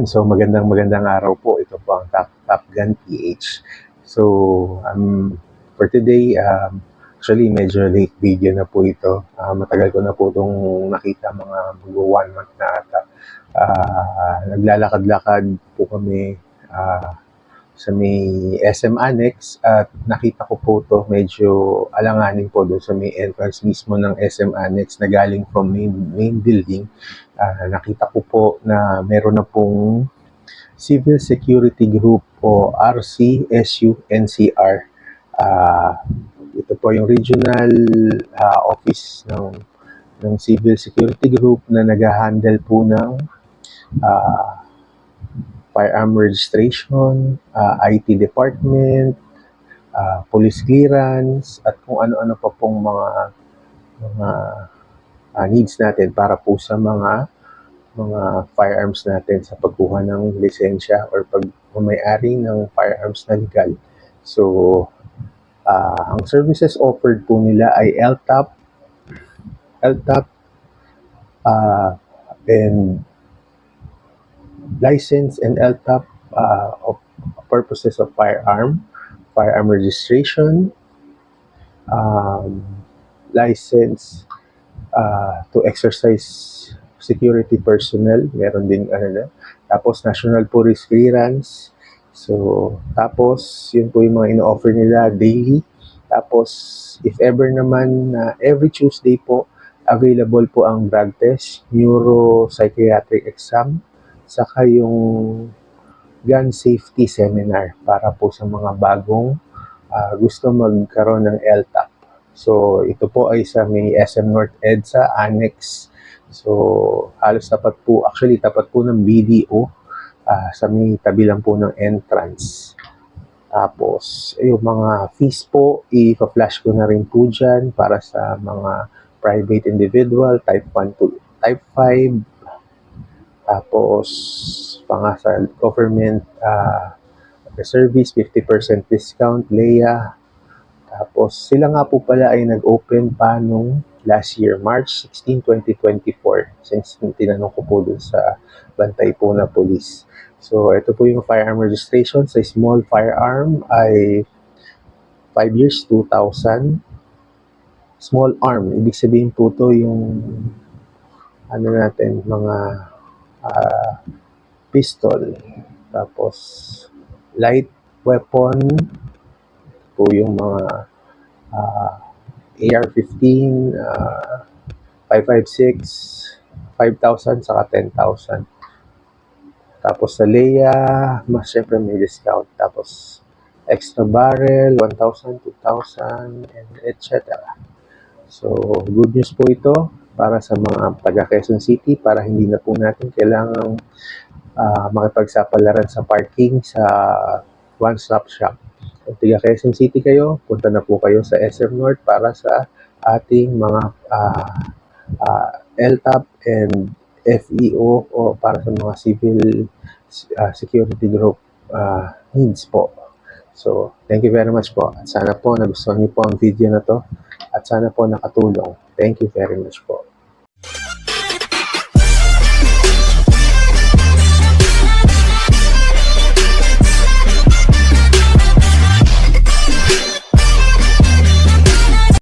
So magandang araw po. Ito po ang Top Gun PH. So for today, actually medyo late video na po ito. Matagal ko na po itong nakita, mga mag-1 month na ata. Naglalakad-lakad po kami sa may SM Annex at nakita ko po ito, medyo alanganin po doon sa may entrance mismo ng SM Annex na galing from main building. Nakita ko po na meron na pong Civil Security Group o RCSU-NCR. Ito po yung regional office ng Civil Security Group na nag-handle po ng firearm registration, IT department, police clearance, at kung ano-ano pa pong mga needs natin para po sa mga firearms natin sa pagkuha ng lisensya or pag-may-ari ng firearms na legal. So, ang services offered po nila ay LTAP, and license and LTAP of purposes of firearm registration, license to exercise security personnel, meron din tapos national police clearance. So, tapos yun po yung mga ino-offer nila daily. Tapos, if ever naman, every Tuesday po, available po ang drug test, neuropsychiatric exam, saka yung gun safety seminar para po sa mga bagong gusto magkaroon ng LTAP. So, ito po ay sa may SM North EDSA Annex. So, halos tapat po ng BDO, sa may tabi lang po ng entrance. Tapos, yung mga fees po, i-flash ko na rin po dyan para sa mga private individual, type 1 to type 5. Tapos, sa government service, 50% discount, LEA. Tapos, sila nga po pala ay nag-open pa nung last year, March 16, 2024, since tinanong ko po dun sa bantay po na police. So, ito po yung firearm registration. Sa small firearm ay 5 years, 2,000. Small arm, ibig sabihin po to yung mga pistol. Tapos, light weapon po yung mga AR-15, 5.56, 5,000, saka 10,000. Tapos sa LEA, syempre may discount. Tapos extra barrel, 1,000, 2,000, and etc. So, good news po ito para sa mga taga Quezon City, para hindi na po natin kailangang makipagsapalaran sa parking sa one-stop shop. Kung taga Quezon City kayo, punta na po kayo sa SM North para sa ating mga LTAP and FEO o para sa mga civil security group needs po. So, thank you very much po. At sana po nagustuhan niyo po ang video na to at sana po nakatulong. Thank you very much po.